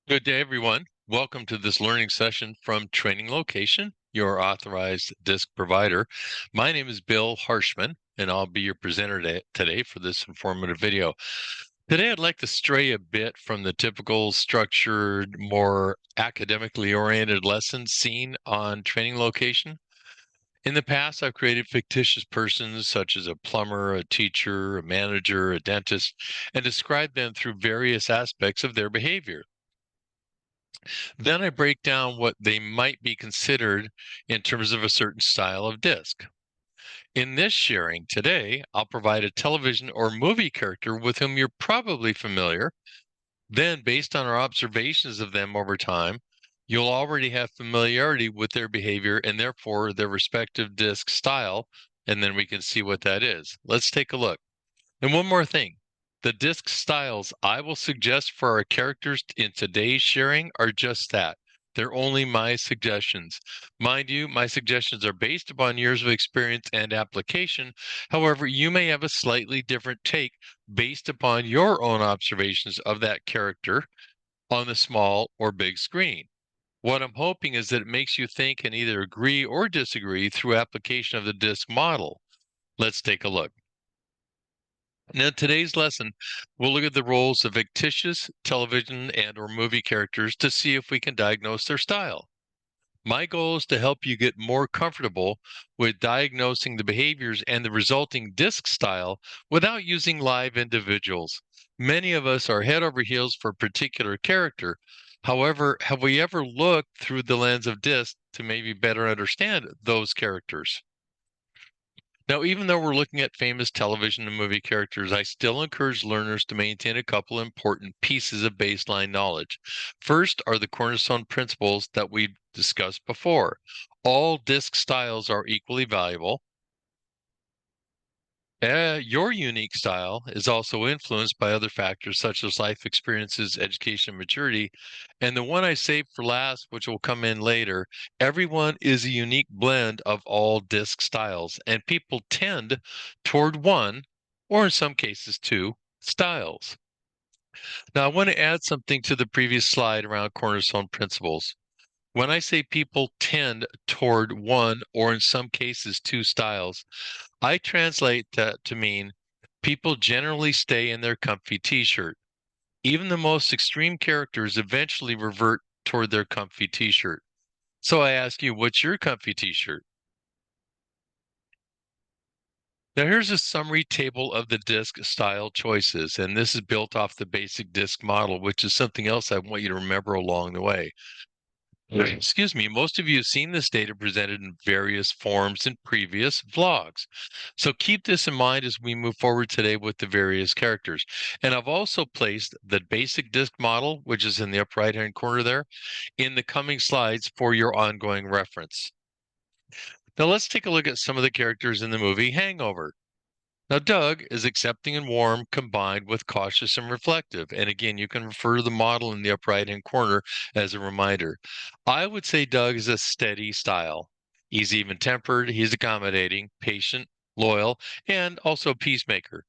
Good day, everyone. Welcome to this learning session from Training Location, your authorized DiSC provider. My name is Bill Harshman, and I'll be your presenter today for this informative video. Today, I'd like to stray a bit from the typical structured, more academically oriented lessons seen on Training Location. In the past, I've created fictitious persons such as a plumber, a teacher, a manager, a dentist, and described them through various aspects of their behavior. Then I break down what they might be considered in terms of a certain style of disc. In this sharing today, I'll provide a television or movie character with whom you're probably familiar. Then, based on our observations of them over time, you'll already have familiarity with their behavior and therefore their respective disc style. And then we can see what that is. Let's take a look. And one more thing. The disc styles I will suggest for our characters in today's sharing are just that. They're only my suggestions. Mind you, my suggestions are based upon years of experience and application. However, you may have a slightly different take based upon your own observations of that character on the small or big screen. What I'm hoping is that it makes you think and either agree or disagree through application of the disc model. Let's take a look. Now, today's lesson, we'll look at the roles of fictitious television and or movie characters to see if we can diagnose their style. My goal is to help you get more comfortable with diagnosing the behaviors and the resulting disc style without using live individuals. Many of us are head over heels for a particular character. However, have we ever looked through the lens of disc to maybe better understand those characters? Now, even though we're looking at famous television and movie characters, I still encourage learners to maintain a couple important pieces of baseline knowledge. First are the cornerstone principles that we discussed before. All disc styles are equally valuable. Your unique style is also influenced by other factors such as life experiences, education, and maturity. And the one I saved for last, which will come in later, everyone is a unique blend of all disc styles, and people tend toward one, or in some cases, two styles. Now, I want to add something to the previous slide around cornerstone principles. When I say people tend toward one, or in some cases, two styles, I translate that to mean people generally stay in their comfy t-shirt. Even the most extreme characters eventually revert toward their comfy t-shirt. So I ask you, what's your comfy t-shirt? Now here's a summary table of the disc style choices, and this is built off the basic disc model, which is something else I want you to remember along the way. Excuse me, most of you have seen this data presented in various forms in previous vlogs. So keep this in mind as we move forward today with the various characters. And I've also placed the basic disc model, which is in the upper right-hand corner there, in the coming slides for your ongoing reference. Now let's take a look at some of the characters in the movie Hangover. Now, Doug is accepting and warm combined with cautious and reflective. And again, you can refer to the model in the upper right-hand corner as a reminder. I would say Doug is a steady style. He's even-tempered, he's accommodating, patient, loyal, and also a peacemaker.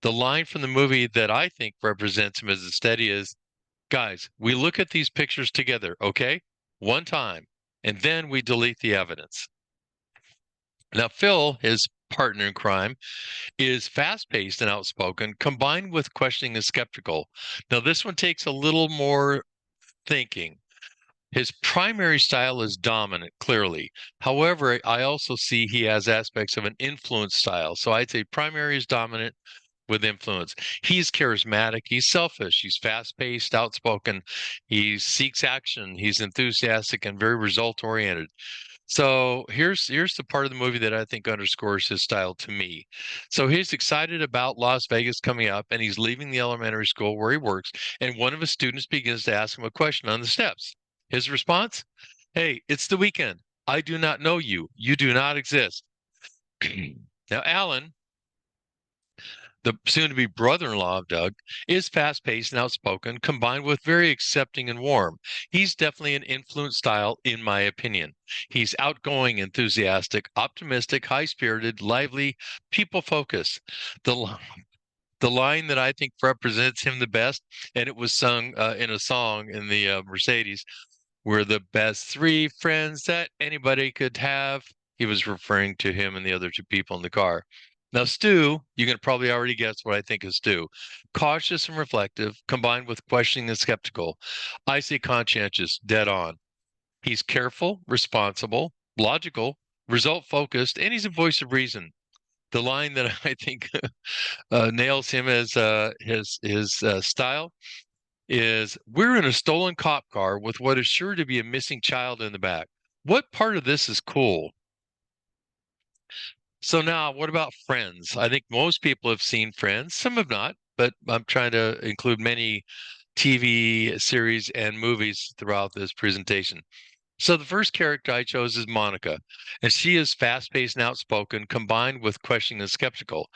The line from the movie that I think represents him as a steady is, guys, we look at these pictures together, okay? One time, and then we delete the evidence. Now, Phil, his partner in crime, is fast-paced and outspoken, combined with questioning and skeptical. Now, this one takes a little more thinking. His primary style is dominant, clearly. However, I also see he has aspects of an influence style. So I'd say primary is dominant with influence. He's charismatic, he's selfish, he's fast-paced, outspoken, he seeks action, he's enthusiastic and very result-oriented. So here's the part of the movie that I think underscores his style to me. So he's excited about Las Vegas coming up, and he's leaving the elementary school where he works, and one of his students begins to ask him a question on the steps. His response, "Hey, it's the weekend. I do not know you. You do not exist." Now, Alan, the soon-to-be brother-in-law of Doug, is fast-paced and outspoken, combined with very accepting and warm. He's definitely an influence style, in my opinion. He's outgoing, enthusiastic, optimistic, high-spirited, lively, people-focused. The The line that I think represents him the best, and it was sung in a song in the Mercedes, "We're the best three friends that anybody could have." He was referring to him and the other two people in the car. Now, Stu, you can probably already guess what I think of Stu. Cautious and reflective, combined with questioning and skeptical. I say conscientious, dead on. He's careful, responsible, logical, result focused, and he's a voice of reason. The line that I think nails him as his style is, "We're in a stolen cop car with what is sure to be a missing child in the back. What part of this is cool?" So now, what about Friends? I think most people have seen Friends. Some have not, but I'm trying to include many TV series and movies throughout this presentation. So the first character I chose is Monica, and she is fast-paced and outspoken, combined with questioning and skeptical.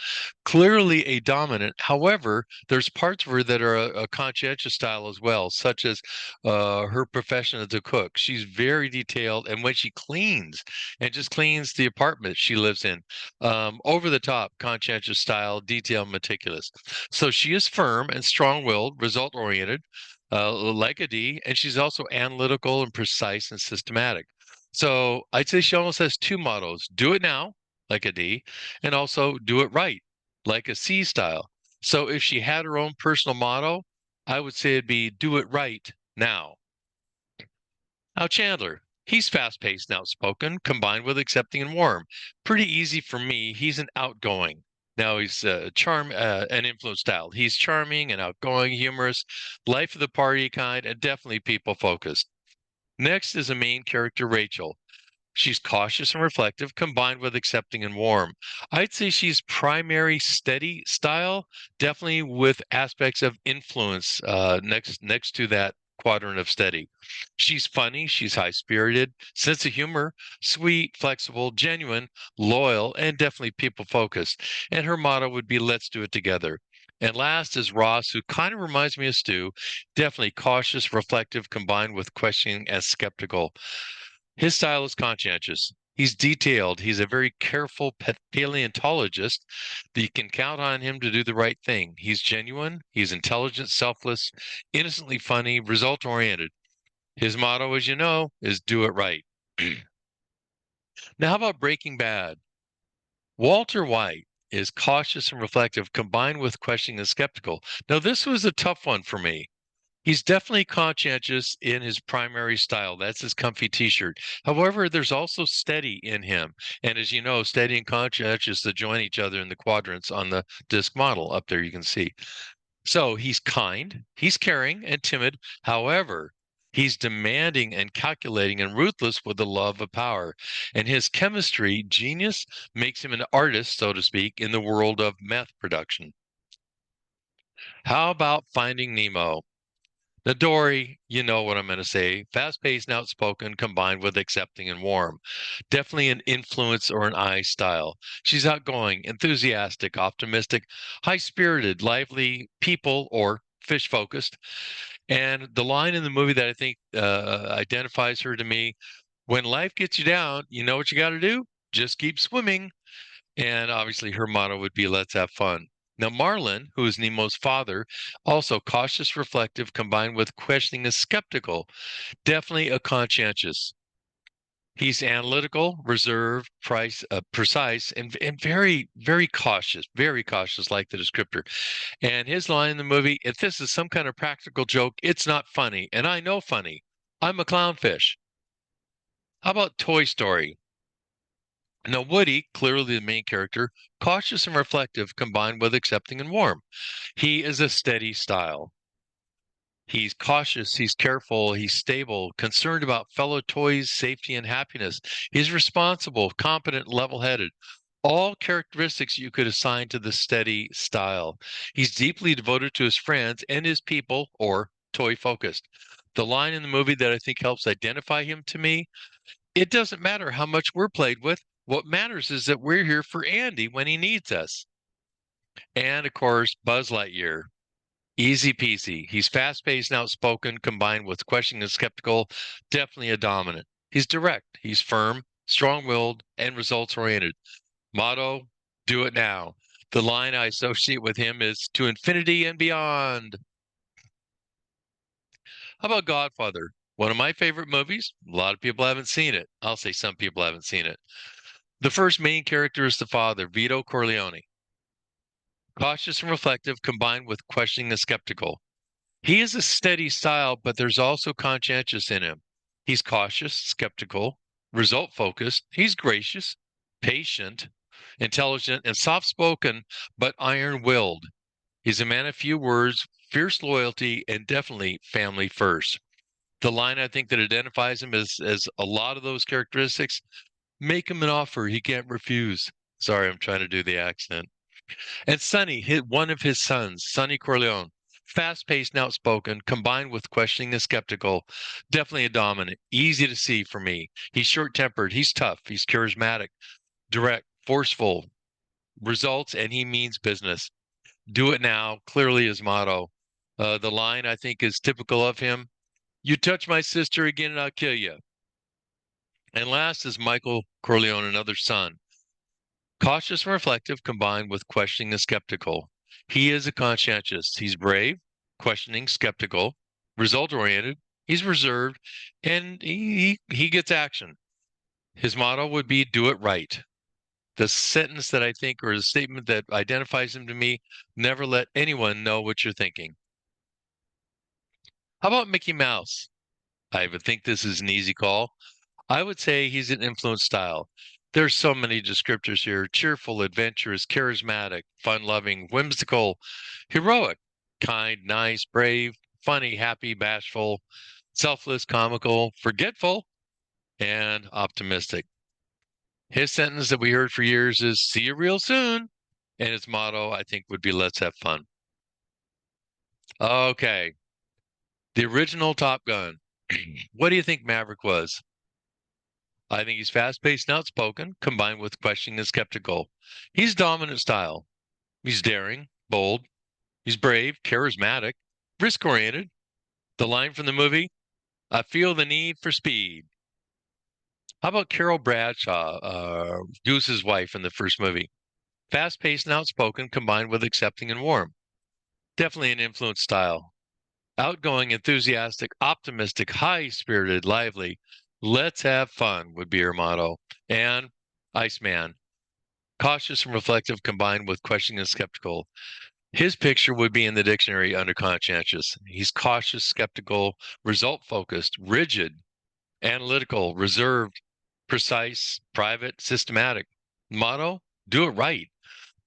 Clearly a dominant. However, there's parts of her that are a conscientious style as well, such as her profession as a cook. She's very detailed, and when she cleans, and just cleans the apartment she lives in, over the top, conscientious style, detailed, meticulous. So she is firm and strong-willed, result-oriented, like a D, and she's also analytical and precise and systematic. So I'd say she almost has two mottos: do it now, like a D, and also do it right, like a C style. So if she had her own personal motto, I would say it'd be do it right now. Now, Chandler, he's fast paced and outspoken, combined with accepting and warm. Pretty easy for me. He's an outgoing. Now he's an influence style. He's charming and outgoing, humorous, life of the party kind, and definitely people focused. Next is a main character, Rachel. She's cautious and reflective, combined with accepting and warm. I'd say she's primary steady style, definitely with aspects of influence next to that quadrant of steady. She's funny, she's high-spirited, sense of humor, sweet, flexible, genuine, loyal, and definitely people-focused. And her motto would be, "Let's do it together." And last is Ross, who kind of reminds me of Stu, definitely cautious, reflective, combined with questioning and skeptical. His style is conscientious. He's detailed. He's a very careful paleontologist that you can count on him to do the right thing. He's genuine. He's intelligent, selfless, innocently funny, result oriented. His motto, as you know, is do it right. Now, how about Breaking Bad? Walter White is cautious and reflective, combined with questioning and skeptical. Now, this was a tough one for me. He's definitely conscientious in his primary style. That's his comfy t-shirt. However, there's also steady in him. And as you know, steady and conscientious to join each other in the quadrants on the DiSC model up there, you can see. So he's kind, he's caring and timid. However, he's demanding and calculating and ruthless with the love of power. And his chemistry genius makes him an artist, so to speak, in the world of meth production. How about Finding Nemo? The Dory, you know what I'm going to say. Fast-paced and outspoken, combined with accepting and warm. Definitely an influence or an I style. She's outgoing, enthusiastic, optimistic, high-spirited, lively, people or fish-focused. And the line in the movie that I think identifies her to me: "When life gets you down, you know what you got to do? Just keep swimming." And obviously, her motto would be, "Let's have fun." Now, Marlin, who is Nemo's father, also cautious, reflective, combined with questioning and skeptical, definitely a conscientious. He's analytical, reserved, precise, and very, very cautious, like the descriptor. And his line in the movie: "If this is some kind of practical joke, it's not funny. And I know funny. I'm a clownfish." How about Toy Story? Now, Woody, clearly the main character, cautious and reflective, combined with accepting and warm. He is a steady style. He's cautious, he's careful, he's stable, concerned about fellow toys' safety and happiness. He's responsible, competent, level-headed. All characteristics you could assign to the steady style. He's deeply devoted to his friends and his people, or toy-focused. The line in the movie that I think helps identify him to me: "It doesn't matter how much we're played with. What matters is that we're here for Andy when he needs us." And of course, Buzz Lightyear. Easy peasy. He's fast-paced and outspoken, combined with questioning and skeptical, definitely a dominant. He's direct, he's firm, strong-willed, and results-oriented. Motto: do it now. The line I associate with him is "to infinity and beyond." How about Godfather? One of my favorite movies. A lot of people haven't seen it. I'll say some people haven't seen it. The first main character is the father, Vito Corleone. Cautious and reflective combined with questioning and skeptical. He is a steady style, but there's also conscientious in him. He's cautious, skeptical, result focused. He's gracious, patient, intelligent, and soft spoken, but iron willed. He's a man of few words, fierce loyalty, and definitely family first. The line I think that identifies him as a lot of those characteristics: make him an offer he can't refuse. Sorry, I'm trying to do the accent. And Sonny, one of his sons, Sonny Corleone, fast-paced and outspoken, combined with questioning and skeptical, definitely a dominant, easy to see for me. He's short-tempered, he's tough, he's charismatic, direct, forceful, results, and he means business. Do it now, clearly his motto. The line I think is typical of him: you touch my sister again and I'll kill you. And last is Michael Corleone, another son. Cautious and reflective combined with questioning and skeptical. He is a conscientious. He's brave, questioning, skeptical, result oriented. He's reserved, and he gets action. His motto would be "do it right." The sentence that I think, or the statement that identifies him to me: never let anyone know what you're thinking. How about Mickey Mouse? I would think this is an easy call. I would say he's an influence style. There's so many descriptors here: cheerful, adventurous, charismatic, fun-loving, whimsical, heroic, kind, nice, brave, funny, happy, bashful, selfless, comical, forgetful, and optimistic. His sentence that we heard for years is "see you real soon." And his motto, I think, would be "let's have fun." Okay. The original Top Gun. What do you think Maverick was? I think he's fast-paced and outspoken, combined with questioning and skeptical. He's dominant style. He's daring, bold. He's brave, charismatic, risk-oriented. The line from the movie: I feel the need for speed. How about Carole Bradshaw, Goose's wife in the first movie? Fast-paced and outspoken, combined with accepting and warm. Definitely an influence style. Outgoing, enthusiastic, optimistic, high-spirited, lively. Let's have fun would be her motto. And Iceman, cautious and reflective combined with questioning and skeptical. His picture would be in the dictionary under conscientious. He's cautious, skeptical, result focused, rigid, analytical, reserved, precise, private, systematic. Motto: do it right.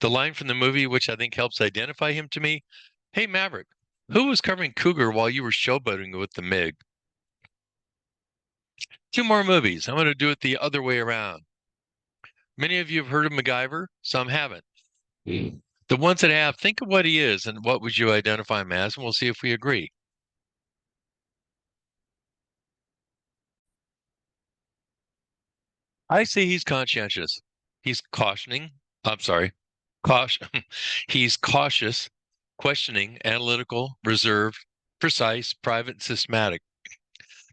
The line from the movie, which I think helps identify him to me: hey, Maverick, who was covering cougar while you were showboating with the MiG? Two more movies. I'm going to do it the other way around. Many of you have heard of MacGyver, some haven't. The ones that have, think of what he is and what would you identify him as, and we'll see if we agree. I say he's conscientious. He's cautioning. I'm sorry. Caution. He's cautious, questioning, analytical, reserved, precise, private, and systematic.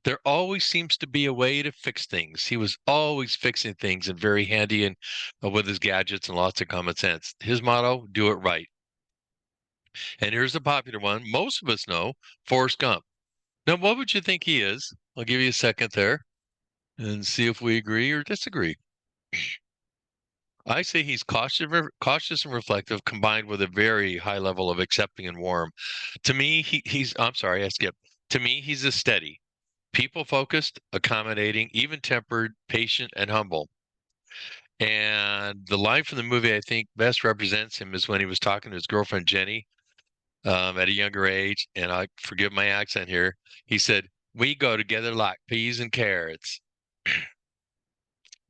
There always seems to be a way to fix things. He was always fixing things and very handy and with his gadgets and lots of common sense. His motto: do it right. And here's the popular one most of us know: Forrest Gump. Now, what would you think he is? I'll give you a second there and see if we agree or disagree. I say he's cautious and reflective, combined with a very high level of accepting and warm. To me, I'm sorry, I skipped. To me, he's a steady, people focused, accommodating, even tempered, patient, and humble. And the line from the movie I think best represents him is when he was talking to his girlfriend Jenny at a younger age. And I forgive my accent here. He said, "We go together like peas and carrots."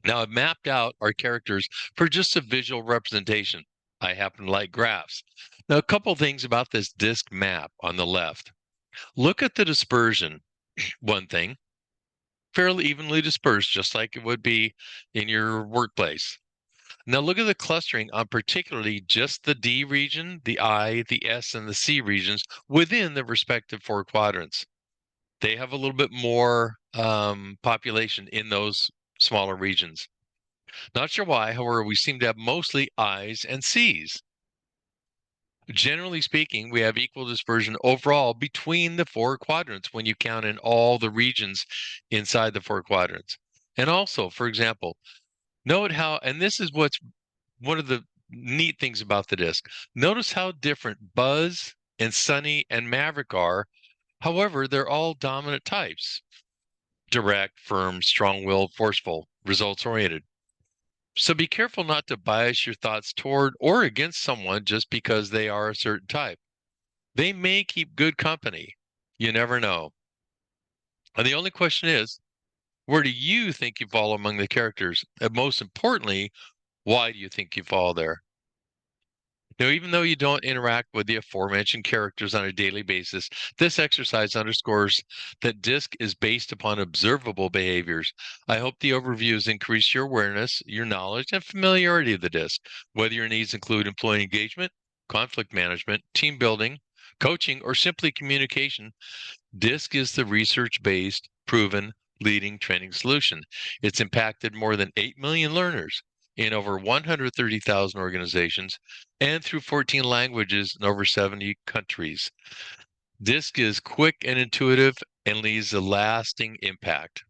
Now I've mapped out our characters for just a visual representation. I happen to like graphs. Now, a couple things about this disc map on the left. Look at the dispersion. One thing, fairly evenly dispersed, just like it would be in your workplace. Now look at the clustering on particularly just the D region, the I, the S, and the C regions within the respective four quadrants. They have a little bit more population in those smaller regions. Not sure why, however, we seem to have mostly I's and C's. Generally speaking, we have equal dispersion overall between the four quadrants when you count in all the regions inside the four quadrants. And also, for example, note how, and this is what's one of the neat things about the disc. Notice how different Buzz and Sonny and Maverick are. However, they're all dominant types: direct, firm, strong-willed, forceful, results-oriented. So be careful not to bias your thoughts toward or against someone just because they are a certain type. They may keep good company. You never know. And the only question is, where do you think you fall among the characters? And most importantly, why do you think you fall there? Now, even though you don't interact with the aforementioned characters on a daily basis, this exercise underscores that DiSC is based upon observable behaviors. I hope the overviews increase your awareness, your knowledge, and familiarity of the DiSC. Whether your needs include employee engagement, conflict management, team building, coaching, or simply communication, DiSC is the research-based, proven, leading training solution. It's impacted more than 8 million learners in over 130,000 organizations and through 14 languages in over 70 countries. DiSC is quick and intuitive and leaves a lasting impact.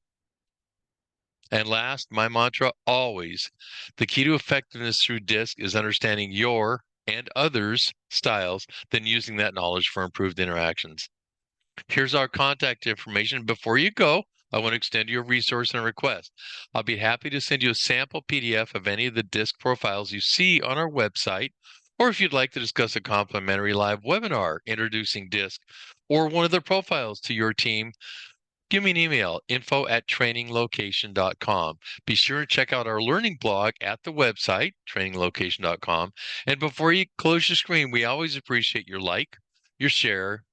And last, my mantra always: the key to effectiveness through DiSC is understanding your and others' styles, then using that knowledge for improved interactions. Here's our contact information. Before you go, I want to extend you a resource and a request. I'll be happy to send you a sample PDF of any of the DiSC profiles you see on our website, or if you'd like to discuss a complimentary live webinar introducing DiSC or one of the profiles to your team, give me an email, info@traininglocation.com. Be sure to check out our learning blog at the website, traininglocation.com. And before you close your screen, we always appreciate your like, your share,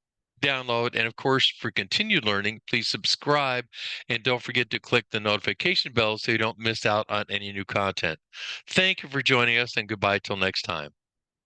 download, and of course, for continued learning, please subscribe and don't forget to click the notification bell so you don't miss out on any new content. Thank you for joining us, and goodbye till next time.